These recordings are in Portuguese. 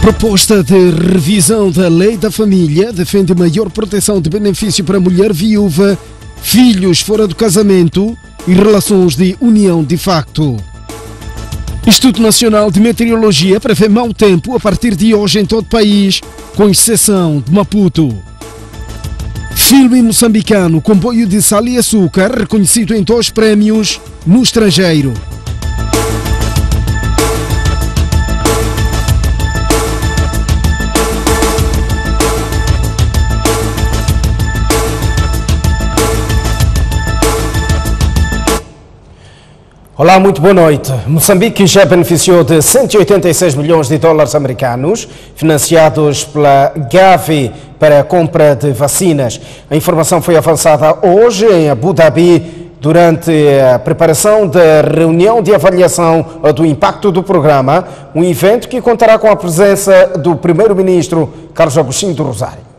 Proposta de revisão da Lei da Família defende maior proteção de benefício para mulher viúva, filhos fora do casamento e relações de união de facto. Instituto Nacional de Meteorologia prevê mau tempo a partir de hoje em todo o país, com exceção de Maputo. Filme moçambicano Comboio de Sal e Açúcar, reconhecido em 2 prémios no estrangeiro. Olá, muito boa noite. Moçambique já beneficiou de 186 milhões de dólares americanos financiados pela Gavi para a compra de vacinas. A informação foi avançada hoje em Abu Dhabi durante a preparação da reunião de avaliação do impacto do programa, um evento que contará com a presença do primeiro-ministro Carlos Agostinho do Rosário.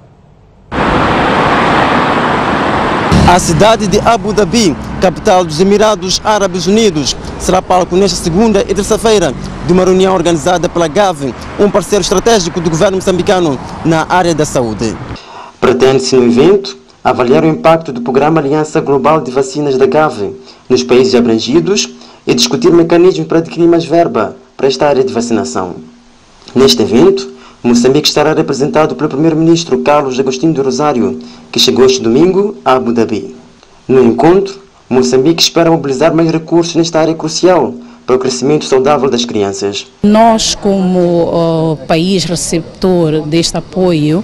A cidade de Abu Dhabi, capital dos Emirados Árabes Unidos, será palco nesta segunda e terça-feira de uma reunião organizada pela Gavi, um parceiro estratégico do governo moçambicano na área da saúde. Pretende-se no evento avaliar o impacto do programa Aliança Global de Vacinas da Gavi nos países abrangidos e discutir mecanismos para adquirir mais verba para esta área de vacinação. Neste evento, Moçambique estará representado pelo primeiro-ministro Carlos Agostinho do Rosário, que chegou este domingo a Abu Dhabi. No encontro, Moçambique espera mobilizar mais recursos nesta área crucial para o crescimento saudável das crianças. Nós, como país receptor deste apoio,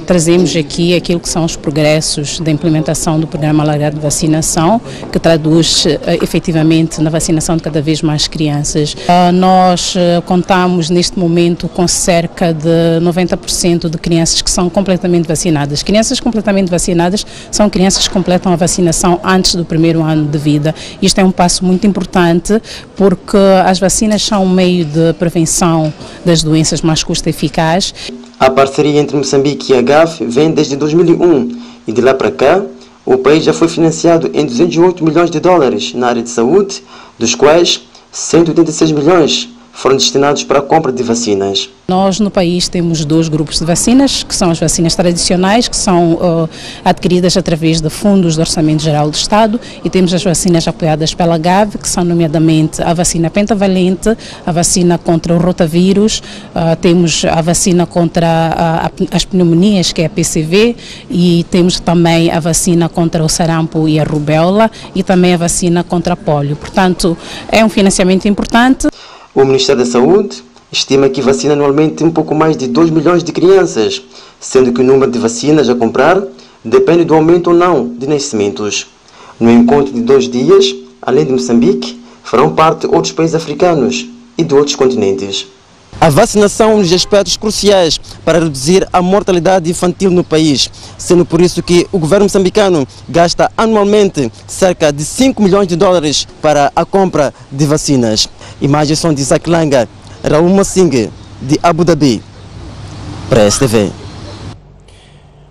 trazemos aqui aquilo que são os progressos da implementação do Programa Alargado de Vacinação, que traduz efetivamente na vacinação de cada vez mais crianças. Nós contamos neste momento com cerca de 90% de crianças que são completamente vacinadas. Crianças completamente vacinadas são crianças que completam a vacinação antes do 1º ano de vida. Isto é um passo muito importante porque as vacinas são um meio de prevenção das doenças mais custo-eficaz. A parceria entre Moçambique e a Gavi vem desde 2001 e de lá para cá o país já foi financiado em 208 milhões de dólares na área de saúde, dos quais 186 milhões foram destinados para a compra de vacinas. Nós no país temos 2 grupos de vacinas, que são as vacinas tradicionais, que são adquiridas através de fundos do Orçamento Geral do Estado, e temos as vacinas apoiadas pela Gavi, que são nomeadamente a vacina pentavalente, a vacina contra o rotavírus, temos a vacina contra as pneumonias, que é a PCV, e temos também a vacina contra o sarampo e a rubéola, e também a vacina contra a polio. Portanto, é um financiamento importante. O Ministério da Saúde estima que vacina anualmente um pouco mais de 2 milhões de crianças, sendo que o número de vacinas a comprar depende do aumento ou não de nascimentos. No encontro de 2 dias, além de Moçambique, farão parte outros países africanos e de outros continentes. A vacinação é um dos aspectos cruciais para reduzir a mortalidade infantil no país, sendo por isso que o governo moçambicano gasta anualmente cerca de 5 milhões de dólares para a compra de vacinas. Imagens são de Isaac Langa, Raul Mossing, de Abu Dhabi, para a STV.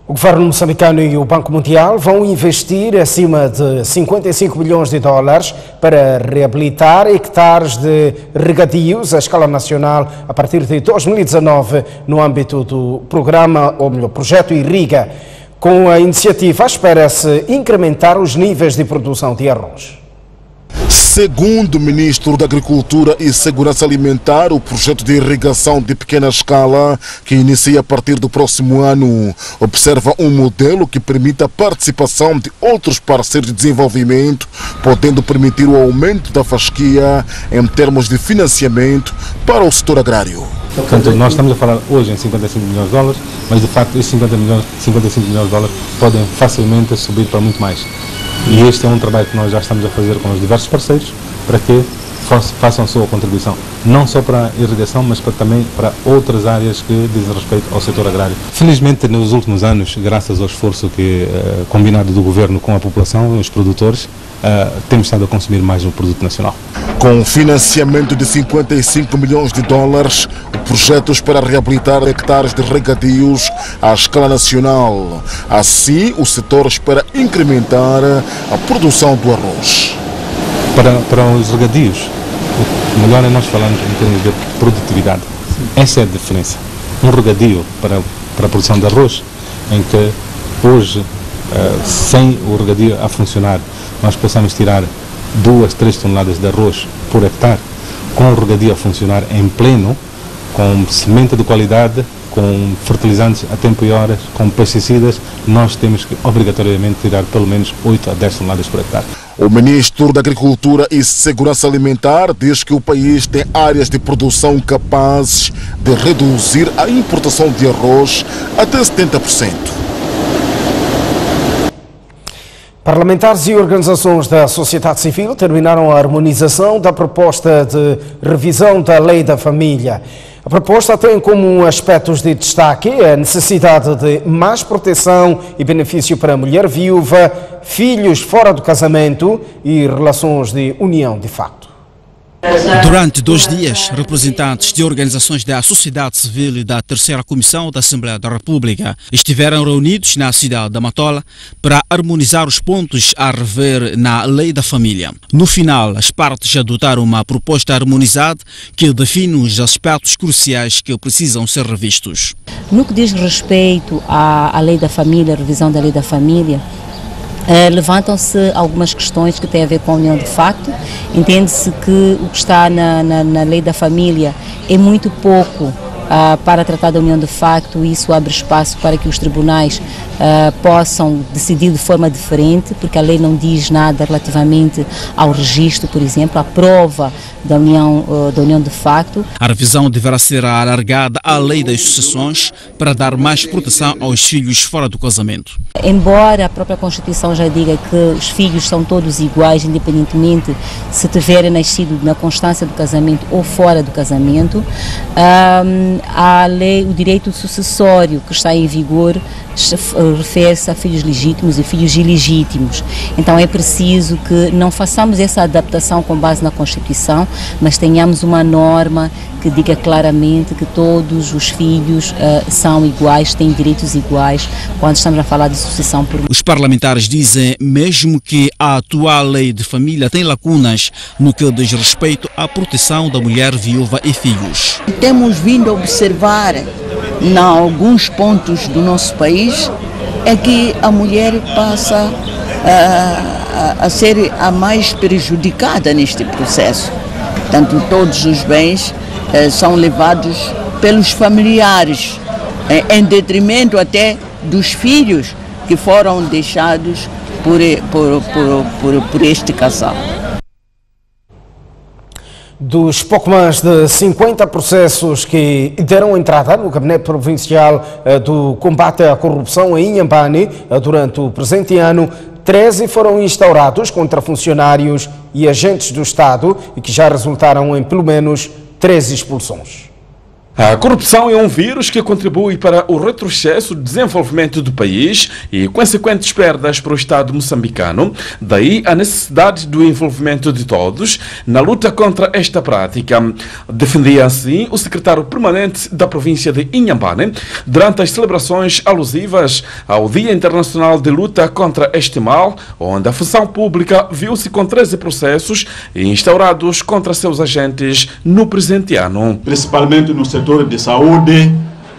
O governo moçambicano e o Banco Mundial vão investir acima de 55 milhões de dólares para reabilitar hectares de regadios à escala nacional a partir de 2019 no âmbito do programa, ou melhor, projeto Irriga. Com a iniciativa, espera-se incrementar os níveis de produção de arroz. Segundo o Ministro da Agricultura e Segurança Alimentar, o projeto de irrigação de pequena escala, que inicia a partir do próximo ano, observa um modelo que permite a participação de outros parceiros de desenvolvimento, podendo permitir o aumento da fasquia em termos de financiamento para o setor agrário. Portanto, nós estamos a falar hoje em 55 milhões de dólares, mas de facto esses 55 milhões de dólares podem facilmente subir para muito mais. E este é um trabalho que nós já estamos a fazer com os diversos parceiros para que façam a sua contribuição, não só para a irrigação, mas também para outras áreas que dizem respeito ao setor agrário. Felizmente, nos últimos anos, graças ao esforço combinado do governo com a população, os produtores, temos estado a consumir mais no produto nacional. Com financiamento de 55 milhões de dólares, o projeto espera reabilitar hectares de regadios à escala nacional. Assim, o setor espera incrementar a produção do arroz. Para os regadios, o melhor é nós falarmos em termos de produtividade. Essa é a diferença. Um regadio para a produção de arroz, em que hoje, sem o regadio a funcionar, nós possamos tirar 2, 3 toneladas de arroz por hectare, com o regadio a funcionar em pleno, com semente de qualidade, com fertilizantes a tempo e horas, com pesticidas, nós temos que obrigatoriamente tirar pelo menos 8 a 10 toneladas por hectare. O ministro da Agricultura e Segurança Alimentar diz que o país tem áreas de produção capazes de reduzir a importação de arroz até 70%. Parlamentares e organizações da sociedade civil terminaram a harmonização da proposta de revisão da Lei da Família. A proposta tem como aspectos de destaque a necessidade de mais proteção e benefício para a mulher viúva, filhos fora do casamento e relações de união de facto. Durante 2 dias, representantes de organizações da sociedade civil e da Terceira Comissão da Assembleia da República estiveram reunidos na cidade da Matola para harmonizar os pontos a rever na Lei da Família. No final, as partes adotaram uma proposta harmonizada que define os aspectos cruciais que precisam ser revistos. No que diz respeito à Lei da Família, a revisão da Lei da Família, levantam-se algumas questões que têm a ver com a união de facto. Entende-se que o que está na Lei da Família é muito pouco para tratar da união de facto, e isso abre espaço para que os tribunais possam decidir de forma diferente, porque a lei não diz nada relativamente ao registro, por exemplo, à prova da união de facto. A revisão deverá ser alargada à lei das sucessões para dar mais proteção aos filhos fora do casamento. Embora a própria Constituição já diga que os filhos são todos iguais, independentemente se tiverem nascido na constância do casamento ou fora do casamento, a lei, o direito sucessório que está em vigor refere-se a filhos legítimos e filhos ilegítimos. Então é preciso que não façamos essa adaptação com base na Constituição, mas tenhamos uma norma que diga claramente que todos os filhos são iguais, têm direitos iguais, quando estamos a falar de sucessão por... Os parlamentares dizem mesmo que a atual lei de família tem lacunas no que diz respeito à proteção da mulher viúva e filhos. Temos vindo a observar em alguns pontos do nosso país é que a mulher passa a ser a mais prejudicada neste processo. Portanto, todos os bens são levados pelos familiares, em detrimento até dos filhos que foram deixados por este casal. Dos pouco mais de 50 processos que deram entrada no Gabinete Provincial do Combate à Corrupção em Inhambane durante o presente ano, 13 foram instaurados contra funcionários e agentes do Estado e que já resultaram em pelo menos 3 expulsões. A corrupção é um vírus que contribui para o retrocesso do desenvolvimento do país e consequentes perdas para o Estado moçambicano. Daí a necessidade do envolvimento de todos na luta contra esta prática. Defendia assim o secretário permanente da província de Inhambane durante as celebrações alusivas ao Dia Internacional de Luta contra este mal, onde a função pública viu-se com 13 processos instaurados contra seus agentes no presente ano. Principalmente no setor de saúde,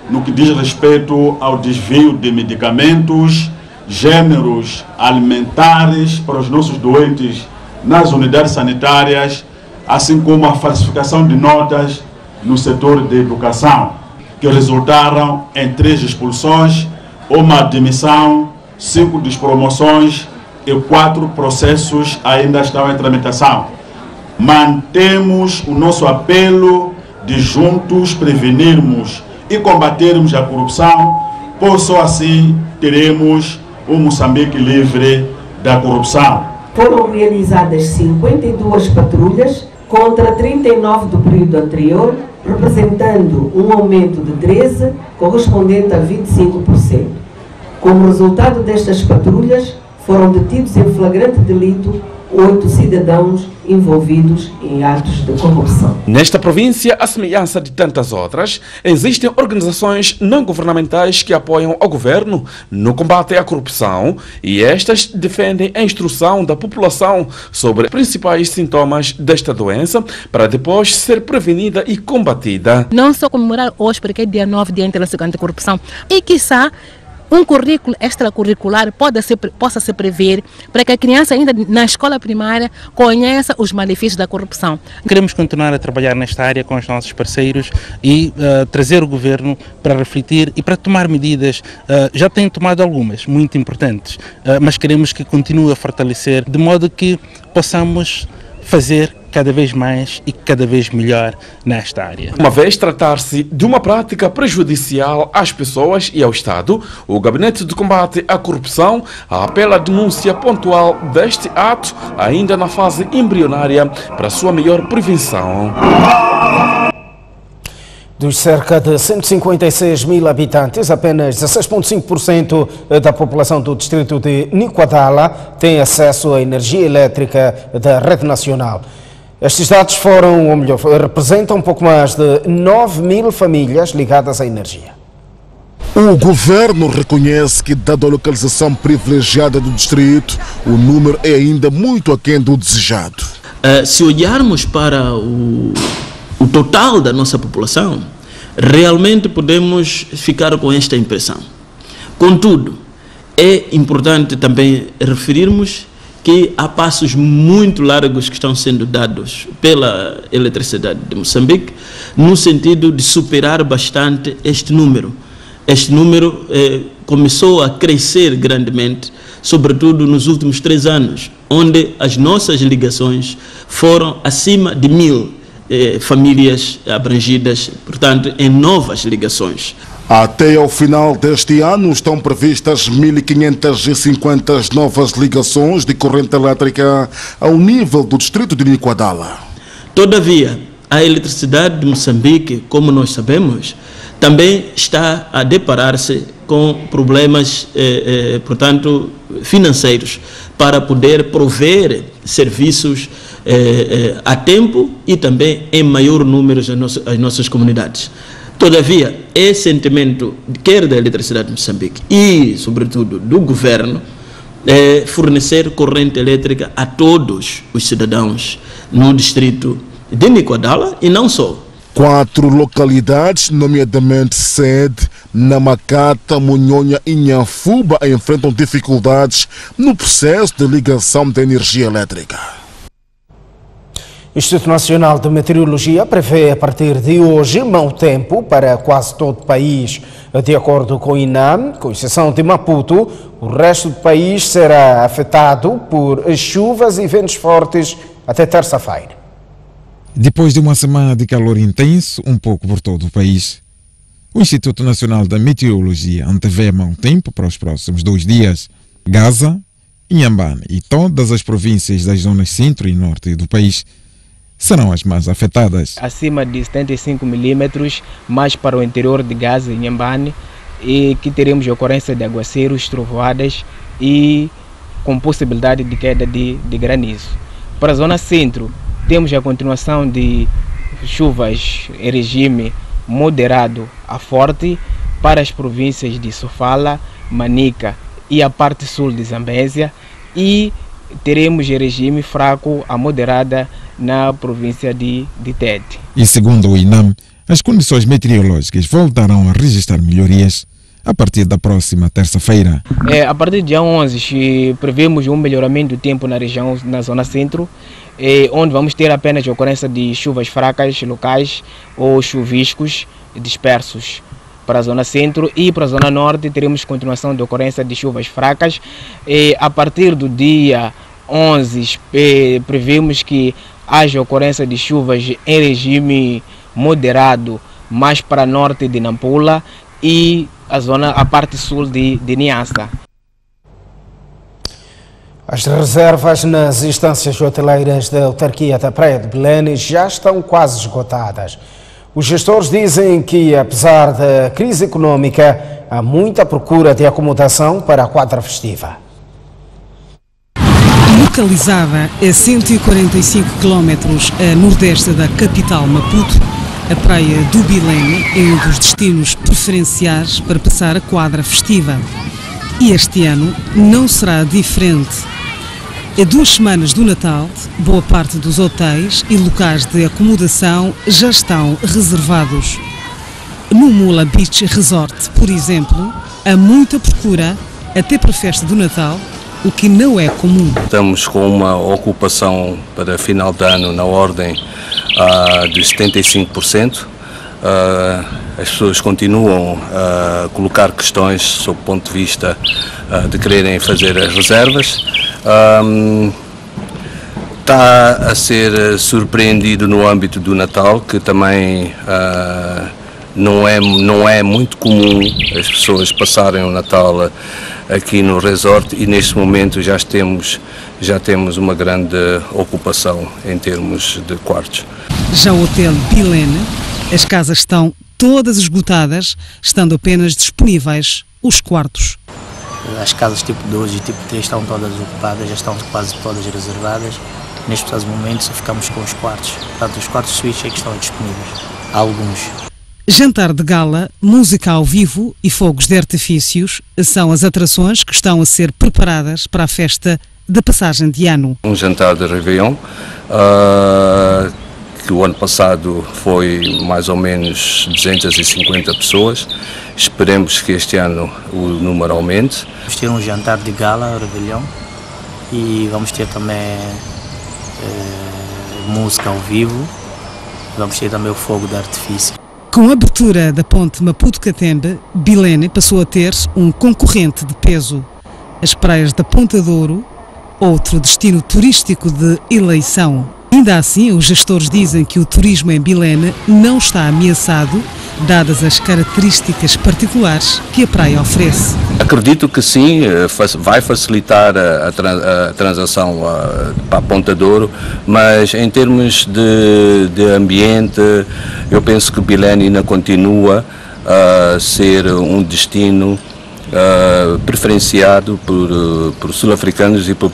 no que diz respeito ao desvio de medicamentos, gêneros alimentares para os nossos doentes nas unidades sanitárias, assim como a falsificação de notas no setor de educação, que resultaram em 3 expulsões, uma admissão, 5 despromoções e 4 processos ainda estão em tramitação. Mantemos o nosso apelo de juntos prevenirmos e combatermos a corrupção, pois só assim teremos um Moçambique livre da corrupção. Foram realizadas 52 patrulhas contra 39 do período anterior, representando um aumento de 13, correspondente a 25%. Como resultado destas patrulhas, foram detidos em flagrante delito 8 cidadãos envolvidos em atos de corrupção. Nesta província, à semelhança de tantas outras, existem organizações não governamentais que apoiam o governo no combate à corrupção e estas defendem a instrução da população sobre os principais sintomas desta doença para depois ser prevenida e combatida. Não só comemorar hoje, porque é dia 9, Dia Internacional anti-corrupção, e quiçá um currículo extracurricular possa se prever para que a criança ainda na escola primária conheça os malefícios da corrupção. Queremos continuar a trabalhar nesta área com os nossos parceiros e trazer o governo para refletir e para tomar medidas. Já tem tomado algumas, muito importantes, mas queremos que continue a fortalecer de modo que possamos fazer cada vez mais e cada vez melhor nesta área. Uma vez tratar-se de uma prática prejudicial às pessoas e ao Estado, o Gabinete de Combate à Corrupção apela à denúncia pontual deste ato, ainda na fase embrionária, para sua melhor prevenção. Dos cerca de 156 mil habitantes, apenas 16,5% da população do distrito de Niquadala tem acesso à energia elétrica da rede nacional. Estes dados foram, ou melhor, representam um pouco mais de 9 mil famílias ligadas à energia. O governo reconhece que, dada a localização privilegiada do distrito, o número é ainda muito aquém do desejado. Se olharmos para o total da nossa população, realmente podemos ficar com esta impressão. Contudo, é importante também referirmos que há passos muito largos que estão sendo dados pela eletricidade de Moçambique no sentido de superar bastante este número. Este número começou a crescer grandemente, sobretudo nos últimos 3 anos, onde as nossas ligações foram acima de 1000 famílias abrangidas, portanto, em novas ligações. Até ao final deste ano estão previstas 1.550 novas ligações de corrente elétrica ao nível do distrito de Niquadala. Todavia, a eletricidade de Moçambique, como nós sabemos, também está a deparar-se com problemas, portanto, financeiros, para poder prover serviços a tempo e também em maior número às nossas comunidades. Todavia, esse sentimento, quer da eletricidade de Moçambique e, sobretudo, do governo, é fornecer corrente elétrica a todos os cidadãos no distrito de Niquadala e não só. 4 localidades, nomeadamente Sede, Namacata, Munhonha e Nhafuba, enfrentam dificuldades no processo de ligação da energia elétrica. O Instituto Nacional de Meteorologia prevê a partir de hoje mau tempo para quase todo o país. De acordo com o INAM, com exceção de Maputo, o resto do país será afetado por chuvas e ventos fortes até terça-feira. Depois de uma semana de calor intenso, um pouco por todo o país, o Instituto Nacional da Meteorologia antevê mau tempo para os próximos 2 dias. Gaza, Inhambane e todas as províncias das zonas centro e norte do país serão as mais afetadas. Acima de 75 milímetros, mais para o interior de Gaza e Inhambane, e que teremos ocorrência de aguaceiros, trovoadas e com possibilidade de queda de granizo. Para a zona centro, temos a continuação de chuvas em regime moderado a forte para as províncias de Sofala, Manica e a parte sul de Zambésia, e teremos em regime fraco a moderada na província de Tete. E segundo o INAM, as condições meteorológicas voltarão a registrar melhorias a partir da próxima terça-feira. A partir do dia 11, prevemos um melhoramento do tempo na região, na zona centro, onde vamos ter apenas a ocorrência de chuvas fracas locais ou chuviscos dispersos. Para a zona centro e para a zona norte teremos continuação de ocorrência de chuvas fracas. A partir do dia 11, prevemos que haja ocorrência de chuvas em regime moderado mais para norte de Nampula e a parte sul de Niassa. As reservas nas instâncias hoteleiras da autarquia da Praia de Belém já estão quase esgotadas. Os gestores dizem que, apesar da crise econômica, há muita procura de acomodação para a quadra festiva. Localizada a 145 km a nordeste da capital Maputo, a praia do Bilene é um dos destinos preferenciais para passar a quadra festiva. E este ano não será diferente. A 2 semanas do Natal, boa parte dos hotéis e locais de acomodação já estão reservados. No Mula Beach Resort, por exemplo, há muita procura até para a festa do Natal, o que não é comum. Estamos com uma ocupação para final de ano na ordem de 75%. As pessoas continuam a colocar questões sob o ponto de vista de quererem fazer as reservas. Está a ser surpreendido no âmbito do Natal, que também não é muito comum as pessoas passarem o Natal aqui no resort, e neste momento já temos uma grande ocupação em termos de quartos. Já o Hotel Bilene, as casas estão todas esgotadas, estando apenas disponíveis os quartos. As casas tipo 2 e tipo 3 estão todas ocupadas, já estão quase todas reservadas. Neste preciso momento só ficamos com os quartos. Portanto, os quartos suítes é que estão disponíveis. Há alguns. Jantar de gala, música ao vivo e fogos de artifícios são as atrações que estão a ser preparadas para a festa da passagem de ano. Um jantar de Réveillon, que o ano passado foi mais ou menos 250 pessoas. Esperemos que este ano o número aumente. Vamos ter um jantar de gala, Réveillon, e vamos ter também música ao vivo. Vamos ter também o fogo de artifício. Com a abertura da ponte Maputo-Catembe, Bilene passou a ter um concorrente de peso. As praias da Ponta Douro, outro destino turístico de eleição. Ainda assim, os gestores dizem que o turismo em Bilene não está ameaçado, dadas as características particulares que a praia oferece. Acredito que sim, vai facilitar a transação para a Ponta Douro, mas em termos de ambiente, eu penso que Bilene ainda continua a ser um destino preferenciado por sul-africanos e pelo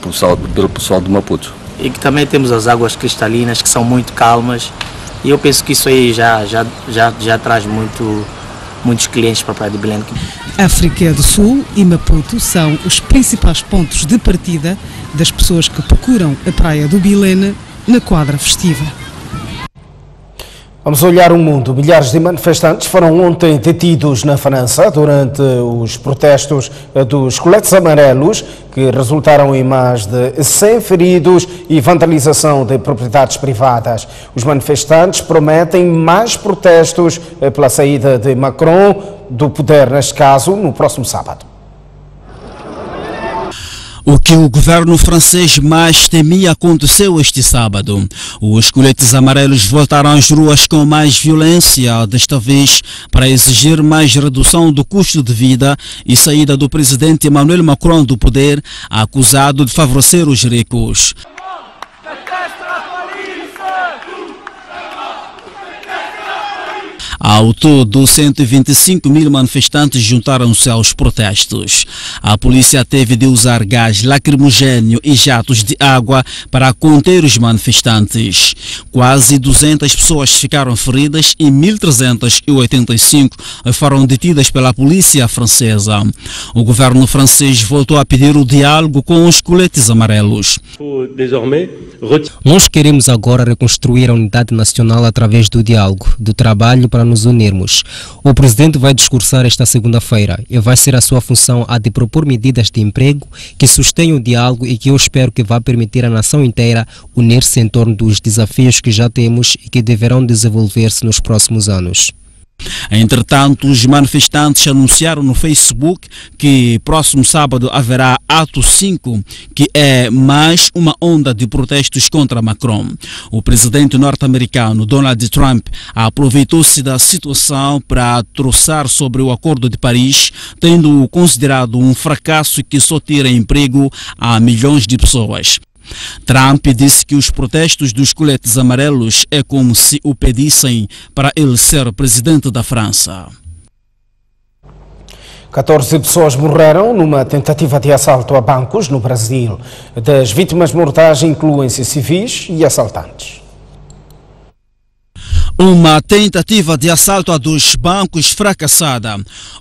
pessoal de Maputo. E que também temos as águas cristalinas, que são muito calmas, e eu penso que isso aí já traz muitos clientes para a praia de Bilene. África do Sul e Maputo são os principais pontos de partida das pessoas que procuram a praia do Bilene na quadra festiva. Vamos olhar o mundo. Milhares de manifestantes foram ontem detidos na França durante os protestos dos coletes amarelos, que resultaram em mais de 100 feridos e vandalização de propriedades privadas. Os manifestantes prometem mais protestos pela saída de Macron do poder, neste caso, no próximo sábado. O que o governo francês mais temia aconteceu este sábado. Os coletes amarelos voltaram às ruas com mais violência, desta vez para exigir mais redução do custo de vida e saída do presidente Emmanuel Macron do poder, acusado de favorecer os ricos. Ao todo, 125 mil manifestantes juntaram-se aos protestos. A polícia teve de usar gás lacrimogéneo e jatos de água para conter os manifestantes. Quase 200 pessoas ficaram feridas e 1.385 foram detidas pela polícia francesa. O governo francês voltou a pedir o diálogo com os coletes amarelos. Nós queremos agora reconstruir a unidade nacional através do diálogo, do trabalho para nos unirmos. O presidente vai discursar esta segunda-feira e vai ser a sua função a de propor medidas de emprego que sustenham o diálogo e que eu espero que vá permitir à nação inteira unir-se em torno dos desafios que já temos e que deverão desenvolver-se nos próximos anos. Entretanto, os manifestantes anunciaram no Facebook que próximo sábado haverá ato 5, que é mais uma onda de protestos contra Macron. O presidente norte-americano Donald Trump aproveitou-se da situação para troçar sobre o Acordo de Paris, tendo-o considerado um fracasso que só tira emprego a milhões de pessoas. Trump disse que os protestos dos coletes amarelos é como se o pedissem para ele ser presidente da França. 14 pessoas morreram numa tentativa de assalto a bancos no Brasil. Das vítimas mortais incluem-se civis e assaltantes. Uma tentativa de assalto a 2 bancos fracassada.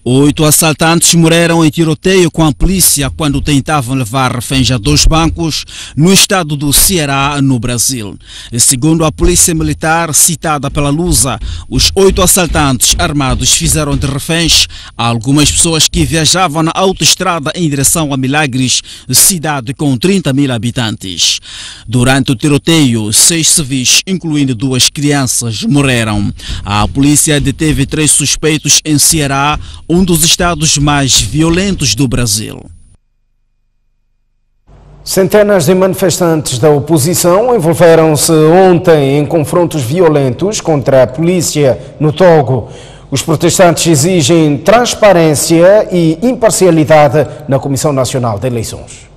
8 assaltantes morreram em tiroteio com a polícia quando tentavam levar reféns a 2 bancos no estado do Ceará, no Brasil. E segundo a polícia militar citada pela Lusa, os 8 assaltantes armados fizeram de reféns a algumas pessoas que viajavam na autoestrada em direção a Milagres, cidade com 30 mil habitantes. Durante o tiroteio, 6 civis, incluindo 2 crianças, morreram. A polícia deteve 3 suspeitos em Ceará, um dos estados mais violentos do Brasil. Centenas de manifestantes da oposição envolveram-se ontem em confrontos violentos contra a polícia no Togo. Os protestantes exigem transparência e imparcialidade na Comissão Nacional de Eleições.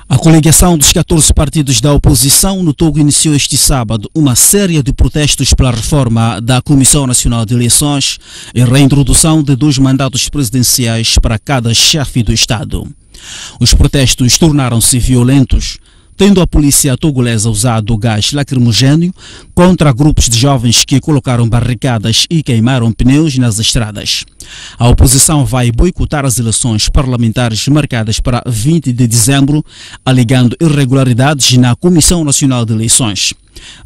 A coligação dos 14 partidos da oposição no Togo iniciou este sábado uma série de protestos pela reforma da Comissão Nacional de Eleições e reintrodução de 2 mandatos presidenciais para cada chefe do Estado. Os protestos tornaram-se violentos, tendo a polícia togolesa usado gás lacrimogéneo contra grupos de jovens que colocaram barricadas e queimaram pneus nas estradas. A oposição vai boicotar as eleições parlamentares marcadas para 20 de dezembro, alegando irregularidades na Comissão Nacional de Eleições.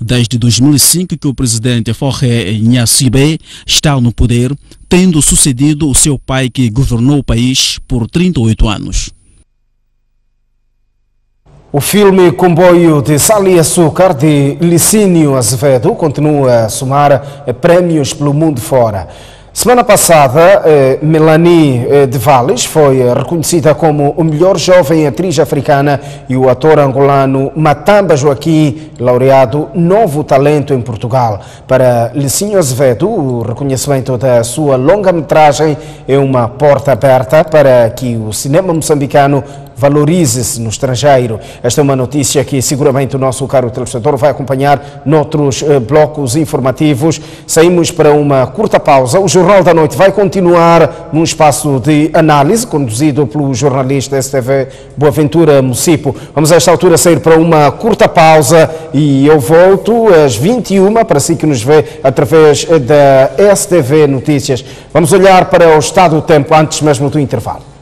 Desde 2005 que o presidente Faure Gnassingbé está no poder, tendo sucedido o seu pai que governou o país por 38 anos. O filme Comboio de Sal e Açúcar, de Licínio Azevedo, continua a somar prémios pelo mundo fora. Semana passada, Melanie de Valles foi reconhecida como a melhor jovem atriz africana e o ator angolano Matamba Joaquim, laureado Novo Talento em Portugal. Para Licínio Azevedo, o reconhecimento da sua longa-metragem é uma porta aberta para que o cinema moçambicano valorize-se no estrangeiro. Esta é uma notícia que seguramente o nosso caro telespectador vai acompanhar noutros blocos informativos. Saímos para uma curta pausa. O Jornal da Noite vai continuar num espaço de análise conduzido pelo jornalista STV Boaventura Mucipo. Vamos a esta altura sair para uma curta pausa e eu volto às 21 para si que nos vê através da STV Notícias. Vamos olhar para o estado do tempo antes mesmo do intervalo.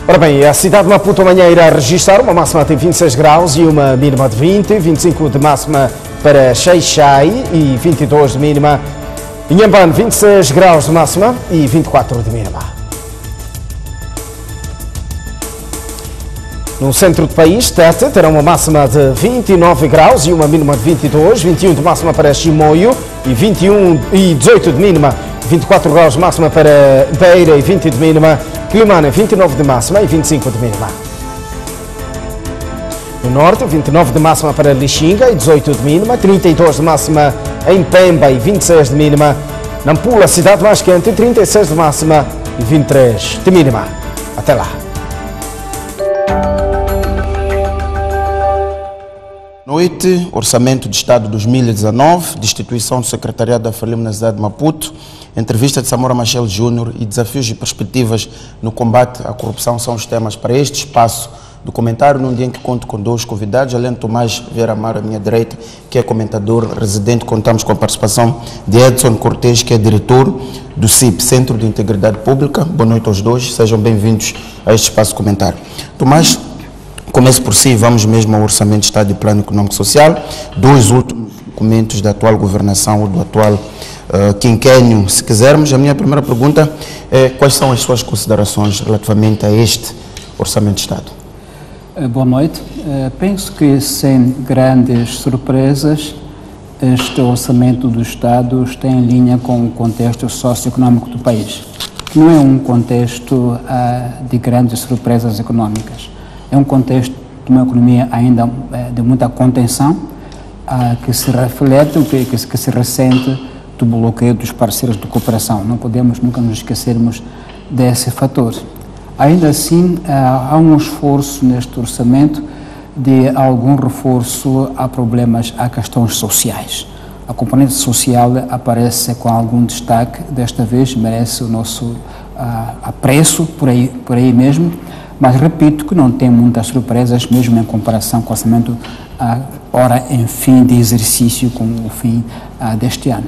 Ora bem, a cidade de Maputo amanhã irá registrar uma máxima de 26 graus e uma mínima de 20, 25 de máxima para Xai-Xai e 22 de mínima. Inhambane, 26 graus de máxima e 24 de mínima. No centro do país, Tete terá uma máxima de 29 graus e uma mínima de 22, 21 de máxima para Chimoio e 18 de mínima, 24 graus de máxima para Beira e 20 de mínima, Climane 29 de máxima e 25 de mínima. No norte, 29 de máxima para Lixinga e 18 de mínima, 32 de máxima em Pemba e 26 de mínima, Nampula, cidade mais quente, 36 de máxima e 23 de mínima. Até lá. Noite, Orçamento de Estado 2019, destituição do Secretariado da FRELIM na cidade de Maputo, entrevista de Samora Machel Júnior e desafios e perspectivas no combate à corrupção são os temas para este espaço do comentário, num dia em que conto com 2 convidados, além de Tomás Vieira Amaro à minha direita, que é comentador residente. Contamos com a participação de Edson Cortes, que é diretor do CIP, Centro de Integridade Pública. Boa noite aos dois, sejam bem-vindos a este espaço de comentário. Tomás, comece por si, vamos mesmo ao Orçamento de Estado e Plano Econômico Social, 2 últimos documentos da atual governação ou do atual quinquênio, se quisermos. A minha primeira pergunta é quais são as suas considerações relativamente a este Orçamento de Estado? Boa noite. Penso que sem grandes surpresas este Orçamento do Estado está em linha com o contexto socioeconômico do país. Não é um contexto de grandes surpresas econômicas. É um contexto de uma economia ainda de muita contenção, que se reflete, que se ressente do bloqueio dos parceiros de cooperação. Não podemos nunca nos esquecermos desse fator. Ainda assim, há um esforço neste orçamento de algum reforço a problemas, a questões sociais. a componente social aparece com algum destaque, desta vez merece o nosso apreço por aí mesmo, mas repito que não tem muitas surpresas, mesmo em comparação com o orçamento ora em fim de exercício com o fim deste ano.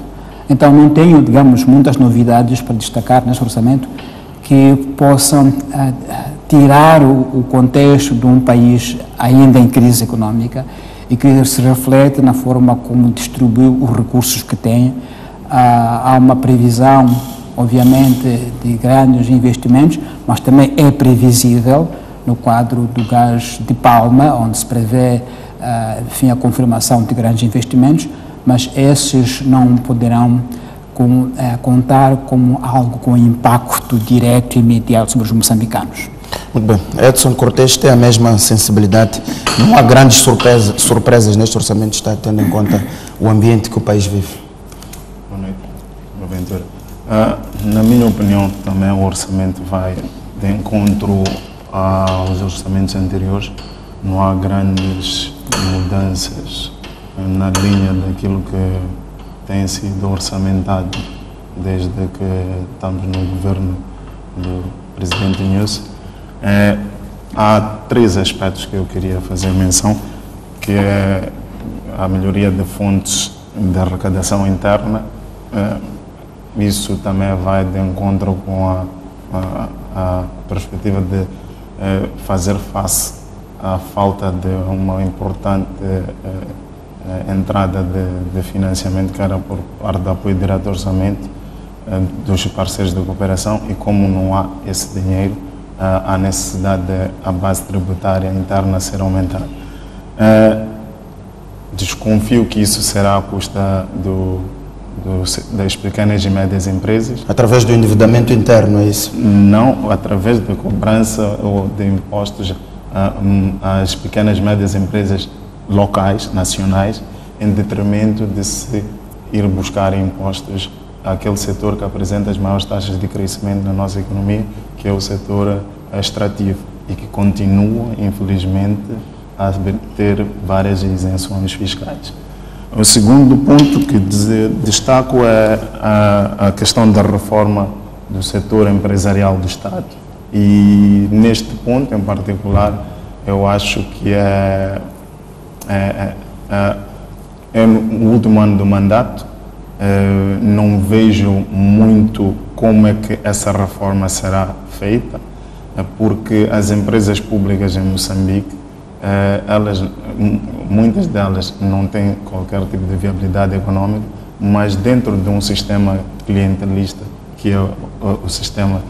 Então não tenho, digamos, muitas novidades para destacar neste orçamento que possam tirar o contexto de um país ainda em crise econômica e que se reflete na forma como distribuiu os recursos que tem. Há uma previsão, obviamente, de grandes investimentos, mas também é previsível no quadro do gás de Palma, onde se prevê enfim, a confirmação de grandes investimentos, mas esses não poderão contar como algo com impacto direto e imediato sobre os moçambicanos. Muito bem. Edson Cortes tem a mesma sensibilidade. Não há grandes surpresas neste orçamento de Estado, tendo em conta o ambiente que o país vive. Boa noite, Boaventura. Na minha opinião, também o orçamento vai de encontro aos orçamentos anteriores. Não há grandes mudanças na linha daquilo que tem sido orçamentado desde que estamos no governo do presidente Inhosse. Há três aspectos que eu queria fazer menção, que é a melhoria de fontes de arrecadação interna. Isso também vai de encontro com a perspectiva de fazer face à falta de uma importante entrada de financiamento que era por parte do apoio direto ao orçamento dos parceiros da cooperação, e como não há esse dinheiro, há necessidade de a base tributária interna ser aumentada. Desconfio que isso será à custa das pequenas e médias empresas. Através do endividamento interno, é isso? Não, através da cobrança ou de impostos às pequenas e médias empresas locais, nacionais, em detrimento de se ir buscar impostos àquele setor que apresenta as maiores taxas de crescimento na nossa economia, que é o setor extrativo, e que continua, infelizmente, a ter várias isenções fiscais. O segundo ponto que destaco é a questão da reforma do setor empresarial do Estado. E neste ponto, em particular, eu acho que é no último ano do mandato. Não vejo muito como é que essa reforma será feita, porque as empresas públicas em Moçambique, muitas delas não têm qualquer tipo de viabilidade econômica, mas dentro de um sistema clientelista, que é o sistema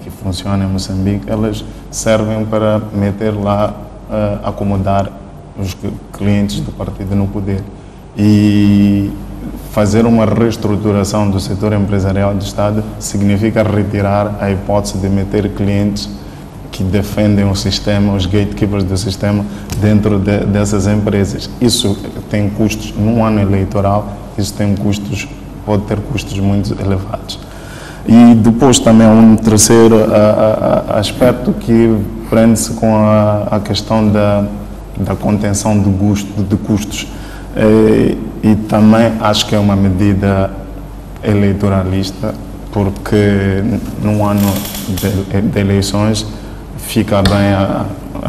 que funciona em Moçambique, elas servem para meter lá, acomodar os clientes do partido no poder. E fazer uma reestruturação do setor empresarial do Estado significa retirar a hipótese de meter clientes que defendem o sistema, os gatekeepers do sistema, dentro dessas empresas. Isso tem custos num ano eleitoral, isso tem custos, pode ter custos muito elevados. E depois também um terceiro aspecto que prende-se com a questão da contenção de custos. E também acho que é uma medida eleitoralista, porque num ano de eleições fica bem a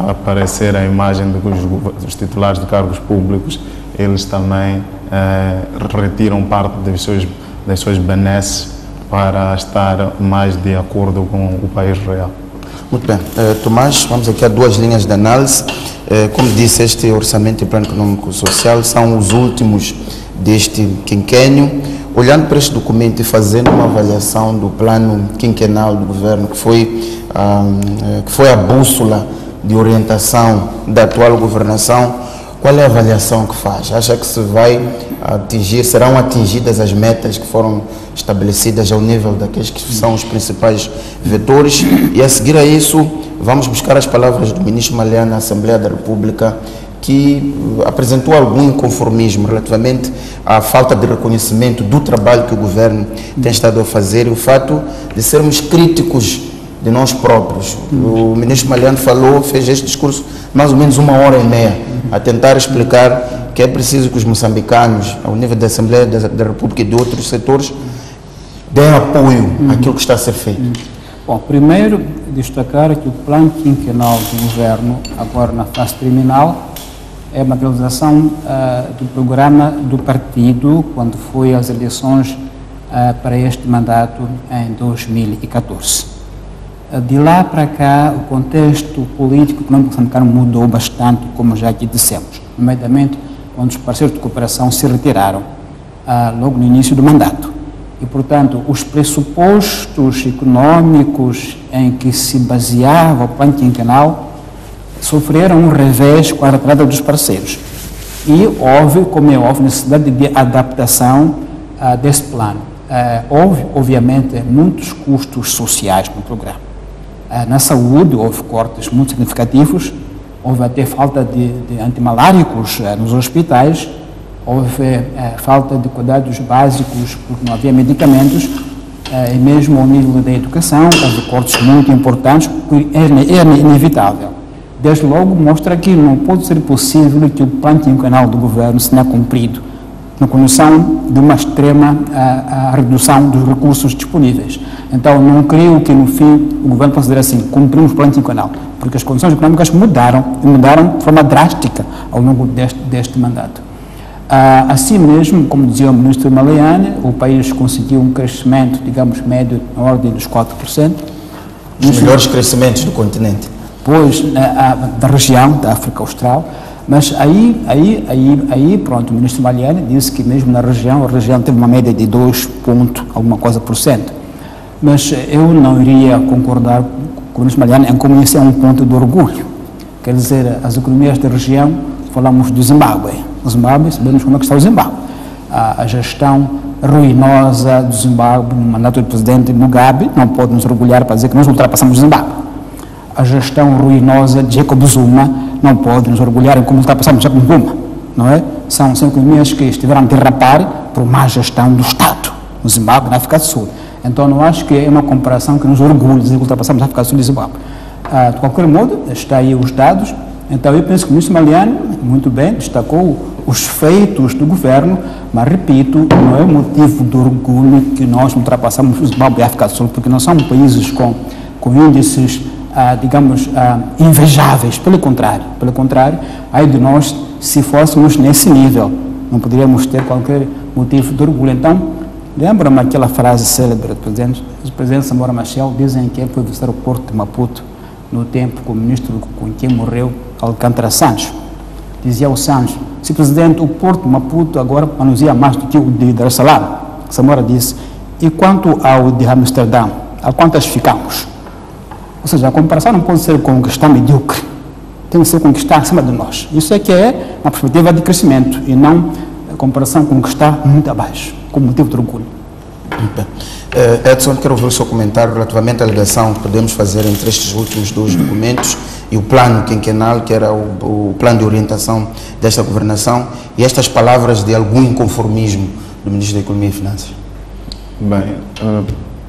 aparecer a imagem de que os titulares de cargos públicos, eles também retiram parte das suas benesses para estar mais de acordo com o país real. Muito bem. Tomás, vamos aqui a duas linhas de análise. Como disse, este orçamento e plano econômico social são os últimos deste quinquênio. Olhando para este documento e fazendo uma avaliação do plano quinquenal do governo, que foi a bússola de orientação da atual governação, qual é a avaliação que faz? Acha que serão atingidas as metas que foram estabelecidas ao nível daqueles que são os principais vetores? E a seguir a isso, vamos buscar as palavras do ministro Maliano na Assembleia da República, que apresentou algum inconformismo relativamente à falta de reconhecimento do trabalho que o governo tem estado a fazer e o fato de sermos críticos de nós próprios. O ministro Maliano fez este discurso mais ou menos 1h30 a tentar explicar que é preciso que os moçambicanos, ao nível da Assembleia da República e de outros setores, deem apoio àquilo que está a ser feito. Bom, primeiro destacar que o plano quinquenal do governo, agora na fase terminal, é a materialização do programa do partido quando foi às eleições para este mandato em 2014. De lá para cá, o contexto político econômico moçambicano mudou bastante, como já aqui dissemos, nomeadamente quando os parceiros de cooperação se retiraram logo no início do mandato. E, portanto, os pressupostos econômicos em que se baseava o plano quinquenal sofreram um revés com a retirada dos parceiros. E houve, como é óbvio, necessidade de adaptação desse plano. Houve, obviamente, muitos custos sociais no programa. Na saúde, houve cortes muito significativos, houve até falta de antimaláricos nos hospitais, houve falta de cuidados básicos porque não havia medicamentos, e mesmo ao nível da educação, houve cortes muito importantes, era inevitável. Desde logo mostra que não pode ser possível que o plano quinquenal do governo se tenha cumprido, na condição de uma extrema redução dos recursos disponíveis. Então, não creio que no fim o governo possa dizer assim, cumprimos o plano quinquenal, porque as condições econômicas mudaram, e mudaram de forma drástica ao longo deste mandato. Assim mesmo, como dizia o ministro Maliane, o país conseguiu um crescimento, digamos, médio na ordem dos 4%. Os melhores crescimentos do continente. Pois, da região, da África Austral, mas aí, pronto, o ministro Maliane disse que mesmo na região, a região teve uma média de 2 ponto alguma coisa por cento. Mas eu não iria concordar com o ministro Maliane em como isso é um ponto de orgulho. Quer dizer, as economias da região, falamos do Zimbábue. O Zimbábue, sabemos como é que está o Zimbábue. A gestão ruinosa do Zimbábue, no mandato do presidente Mugabe, não pode nos orgulhar para dizer que nós ultrapassamos o Zimbábue. A gestão ruinosa de Jacob Zuma não pode nos orgulhar em como ultrapassamos Jacob Zuma, não é? São economias que estiveram a derrapar por má gestão do Estado, no Zimbábue, na África do Sul. Então, não acho que é uma comparação que nos orgulhe dizer que ultrapassamos a África do Sul e Zimbábue. De qualquer modo, está aí os dados. Então, eu penso que o ministro Maliane, muito bem, destacou os feitos do governo, mas, repito, não é motivo de orgulho que nós ultrapassamos o Zimbábue e a África do Sul, porque não são países com índices, digamos, invejáveis. Pelo contrário, aí de nós, se fôssemos nesse nível, não poderíamos ter qualquer motivo de orgulho. Então, lembra-me aquela frase célebre do presidente Samora Machel, dizem que ele foi visitar o porto de Maputo no tempo que o ministro com quem morreu, Alcântara Santos. Dizia o Santos, se presidente, o porto de Maputo agora manuseia mais do que o de Dar es Salaam. Samora disse, e quanto ao de Amsterdã, a quantas ficamos? Ou seja, a comparação não pode ser com o que está medíocre, tem que ser com o que está acima de nós. Isso é que é uma perspectiva de crescimento e não a comparação com o que está muito abaixo, como motivo de orgulho. Edson, quero ouvir o seu comentário relativamente à ligação que podemos fazer entre estes últimos dois documentos e o plano quinquenal, que era o plano de orientação desta governação, e estas palavras de algum inconformismo do Ministro da Economia e Finanças. Bem,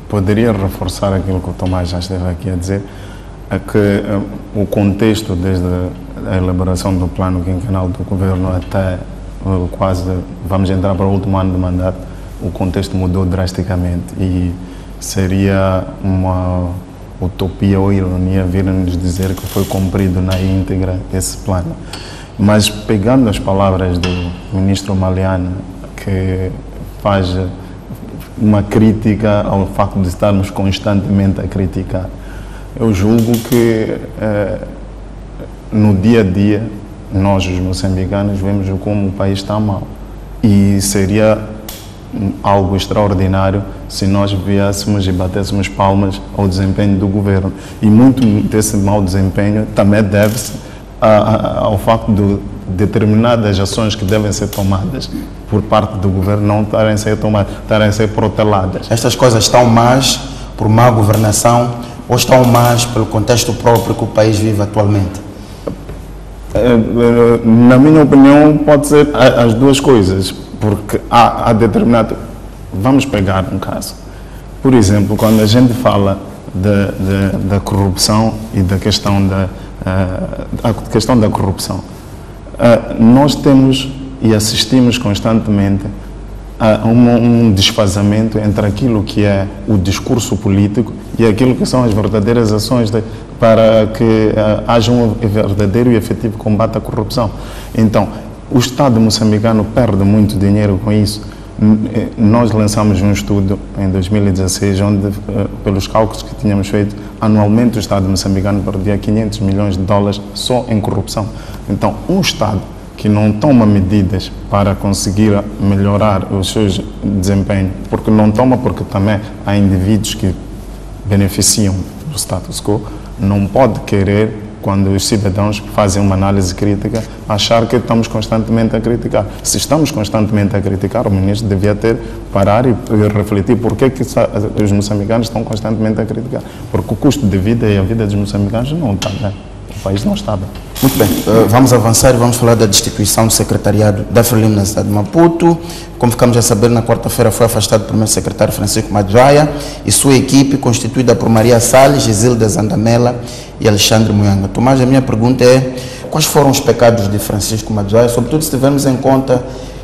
poderia reforçar aquilo que o Tomás já esteve aqui a dizer, é que o contexto desde a elaboração do plano quinquenal do governo até quase, vamos entrar para o último ano de mandato, o contexto mudou drasticamente e seria uma utopia ou ironia vir-nos dizer que foi cumprido na íntegra esse plano. Mas pegando as palavras do ministro Maliane, que faz uma crítica ao facto de estarmos constantemente a criticar, eu julgo que no dia a dia nós, os moçambicanos, vemos como o país está mal e seria algo extraordinário se nós viéssemos e batêssemos palmas ao desempenho do governo. E muito desse mau desempenho também deve-se ao facto de determinadas ações que devem ser tomadas por parte do governo não estarem a ser tomadas, estarem a ser proteladas. Estas coisas estão mais por má governação ou estão mais pelo contexto próprio que o país vive atualmente? Na minha opinião, pode ser as duas coisas. Porque há determinado... Vamos pegar um caso. Por exemplo, quando a gente fala da corrupção e da questão da corrupção, nós temos e assistimos constantemente a um desfazamento entre aquilo que é o discurso político e aquilo que são as verdadeiras ações para que haja um verdadeiro e efetivo combate à corrupção. Então, o Estado moçambicano perde muito dinheiro com isso. Nós lançamos um estudo em 2016, onde, pelos cálculos que tínhamos feito, anualmente o Estado moçambicano perdia 500 milhões de dólares só em corrupção. Então, um Estado que não toma medidas para conseguir melhorar os seus desempenhos, porque não toma, porque também há indivíduos que beneficiam do status quo, não pode querer, quando os cidadãos fazem uma análise crítica, achar que estamos constantemente a criticar. Se estamos constantemente a criticar, o ministro devia parar e refletir por que os moçambicanos estão constantemente a criticar. Porque o custo de vida e a vida dos moçambicanos não está bem. O país não está bem. Muito bem, vamos avançar e vamos falar da destituição do secretariado da Frelimo na cidade de Maputo. Como ficamos a saber, na quarta-feira foi afastado o primeiro secretário Francisco Madjoia e sua equipe, constituída por Maria Salles, Gisilda Zandamela e Alexandre Muyanga. Tomás, a minha pergunta é: quais foram os pecados de Francisco Madjoia, sobretudo se tivermos em conta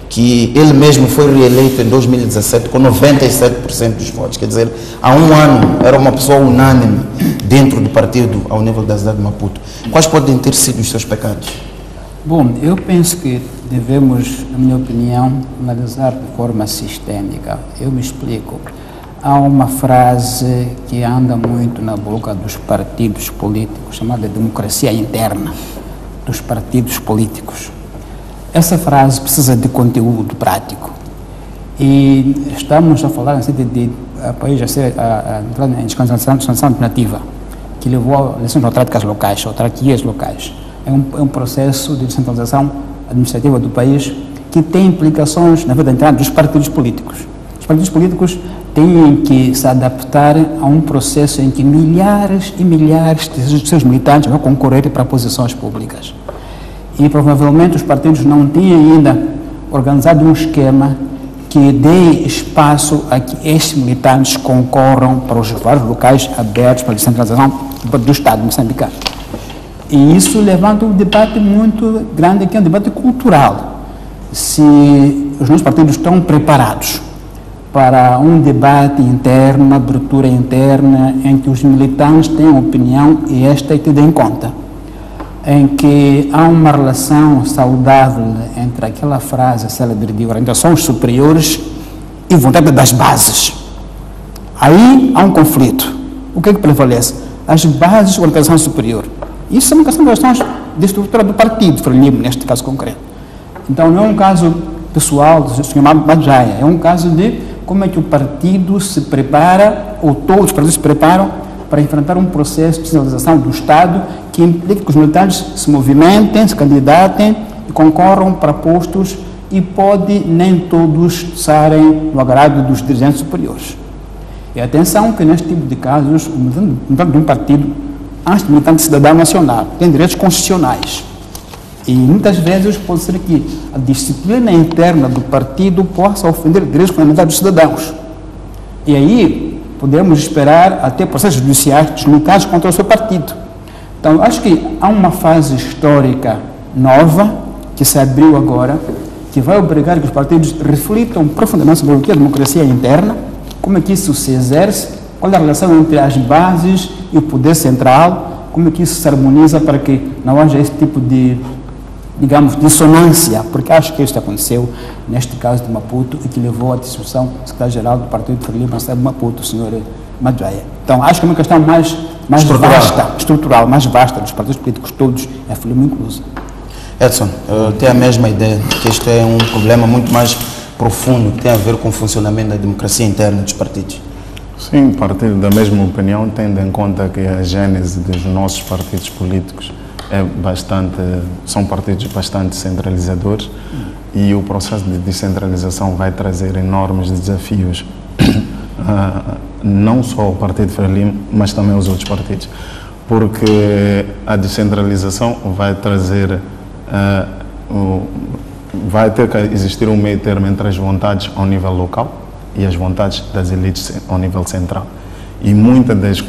que ele mesmo foi reeleito em 2017 com 97% dos votos, quer dizer, há um ano era uma pessoa unânime dentro do partido ao nível da cidade de Maputo. Quais podem ter sido os seus pecados? Bom, eu penso que devemos, na minha opinião, analisar de forma sistêmica. Eu me explico. Há uma frase que anda muito na boca dos partidos políticos, chamada democracia interna dos partidos políticos. Essa frase precisa de conteúdo prático. E estamos a falar assim, de país a entrar em desconcentração alternativa, que levou a eleições autárquicas locais, autarquias locais. É um processo de descentralização administrativa do país que tem implicações na vida interna dos partidos políticos. Os partidos políticos têm que se adaptar a um processo em que milhares e milhares de seus militantes vão concorrer para posições públicas. E provavelmente os partidos não têm ainda organizado um esquema que dê espaço a que estes militantes concorram para os vários locais abertos para a descentralização do Estado moçambicano. E isso levanta um debate muito grande, que é um debate cultural. Se os nossos partidos estão preparados para um debate interno, uma abertura interna, em que os militantes tenham opinião e esta é tida em conta, em que há uma relação saudável entre aquela frase célebre de orientações superiores e vontade das bases. Aí há um conflito. O que é que prevalece? As bases de orientação superior. Isso são questões de estrutura do partido Frelimo, neste caso concreto. Então não é um caso pessoal do Sr. Madjoia, é um caso de como é que o partido se prepara, ou todos os partidos se preparam para enfrentar um processo de descentralização do Estado que implica que os militantes se movimentem, se candidatem e concorram para postos e pode nem todos estarem no agrado dos dirigentes superiores. E atenção que neste tipo de casos, o militante de um partido, antes de militante cidadão nacional, tem direitos constitucionais. E muitas vezes pode ser que a disciplina interna do partido possa ofender direitos fundamentais dos cidadãos. E aí podemos esperar até processos judiciais deslocados contra o seu partido. Então, eu acho que há uma fase histórica nova que se abriu agora, que vai obrigar que os partidos reflitam profundamente sobre o que é a democracia interna, como é que isso se exerce, qual é a relação entre as bases e o poder central, como é que isso se harmoniza para que não haja esse tipo de, digamos, dissonância, porque acho que isso aconteceu neste caso de Maputo e que levou à dissolução do secretário-geral do Partido Frelimo na cidade de Maputo, o Sr. Madjoia. Então, acho que é uma questão mais estrutural, mais vasta dos partidos políticos todos, é Frelimo incluso. Edson, tem a mesma ideia que este é um problema muito mais profundo que tem a ver com o funcionamento da democracia interna dos partidos? Sim, partilho da mesma opinião, tendo em conta que a gênese dos nossos partidos políticos são partidos bastante centralizadores e o processo de descentralização vai trazer enormes desafios, não só ao Partido Frelimo, mas também aos outros partidos, porque a descentralização vai trazer, vai ter que existir um meio termo entre as vontades ao nível local e as vontades das elites ao nível central. E muitas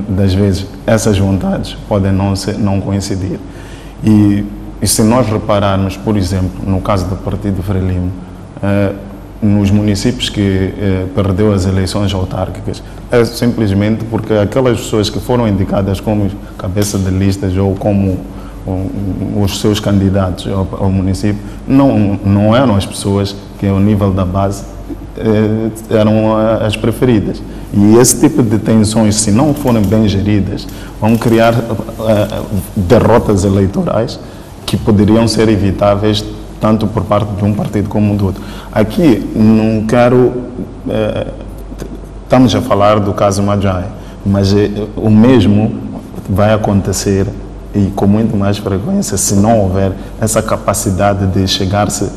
das vezes essas vontades podem não coincidir. E E se nós repararmos, por exemplo, no caso do Partido Frelimo, nos municípios que perdeu as eleições autárquicas, é simplesmente porque aquelas pessoas que foram indicadas como cabeça de listas ou como os seus candidatos ao município não eram as pessoas que ao nível da base eram as preferidas. E esse tipo de tensões, se não forem bem geridas, vão criar derrotas eleitorais que poderiam ser evitáveis tanto por parte de um partido como do outro. Aqui não quero... estamos a falar do caso Madjai, mas o mesmo vai acontecer e com muito mais frequência se não houver essa capacidade de chegar-se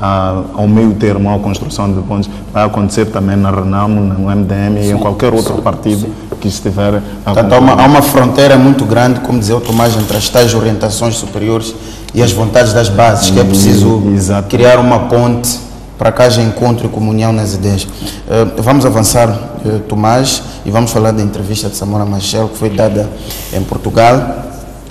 ao meio termo, à construção de pontos. Vai acontecer também na Renamo, no MDM e em qualquer outro partido que estiver a Portanto, há uma fronteira muito grande, como dizia o Tomás, entre as tais orientações superiores e as vontades das bases, que é preciso criar uma ponte para que haja encontro e comunhão nas ideias. Vamos avançar, Tomás, e vamos falar da entrevista de Samora Machel, que foi dada em Portugal.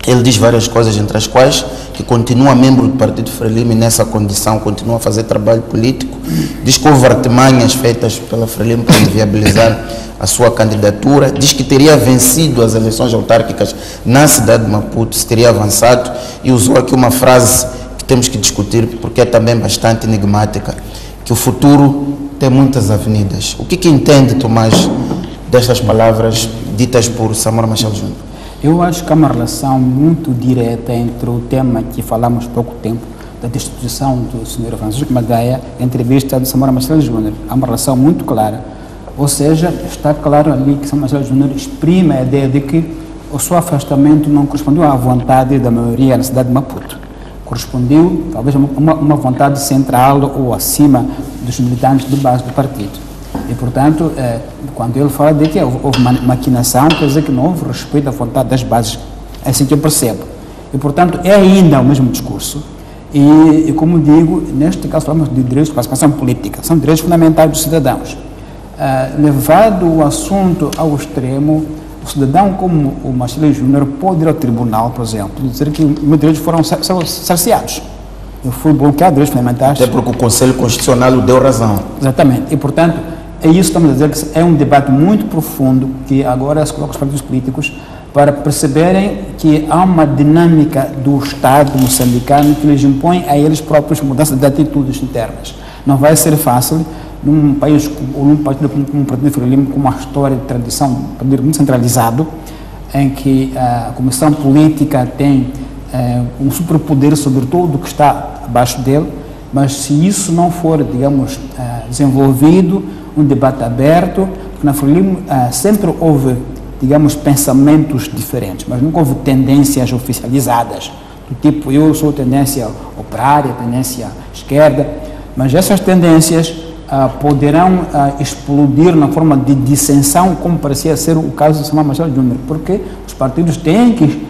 Ele diz várias coisas, entre as quais que continua membro do Partido Frelimo e nessa condição continua a fazer trabalho político. Diz que houve artimanhas feitas pela Frelimo para viabilizar a sua candidatura. Diz que teria vencido as eleições autárquicas na cidade de Maputo, se teria avançado, e usou aqui uma frase que temos que discutir porque é também bastante enigmática, que o futuro tem muitas avenidas. O que entende, Tomás, destas palavras ditas por Samora Machel Júnior? Eu acho que há uma relação muito direta entre o tema que falamos há pouco tempo, da destituição do Sr. Francisco Magaia, e a entrevista de Samora Machel Júnior. Há uma relação muito clara. Ou seja, está claro ali que Samora Machel Júnior exprime a ideia de que o seu afastamento não correspondeu à vontade da maioria na cidade de Maputo. Correspondeu, talvez, a uma vontade central ou acima dos militantes de base do partido. E, portanto, quando ele fala de que houve maquinação, quer dizer que não houve respeito à vontade das bases. É assim que eu percebo. E, portanto, é ainda o mesmo discurso. E como digo, neste caso falamos de direitos de participação política, são direitos fundamentais dos cidadãos. Levado o assunto ao extremo, o cidadão como o Machel Júnior pode ir ao tribunal, por exemplo, e dizer que meus direitos foram cerceados. Eu fui bloqueado direitos fundamentais. Até porque o Conselho Constitucional o deu razão. Exatamente. E, portanto, é isso que estamos a dizer, que é um debate muito profundo que agora se coloca os partidos políticos para perceberem que há uma dinâmica do Estado moçambicano que lhes impõe a eles próprios mudança de atitudes internas. Não vai ser fácil num país ou num partido como o Partido Frelimo, com uma história de tradição, um partido muito centralizado, em que a Comissão Política tem um superpoder sobre tudo o que está abaixo dele, mas se isso não for, digamos, desenvolvido, um debate aberto, porque na Frelimo sempre houve, digamos, pensamentos diferentes, mas nunca houve tendências oficializadas, do tipo, eu sou tendência operária, tendência esquerda, mas essas tendências poderão explodir na forma de dissensão, como parecia ser o caso de Samora Machel Júnior, porque os partidos têm que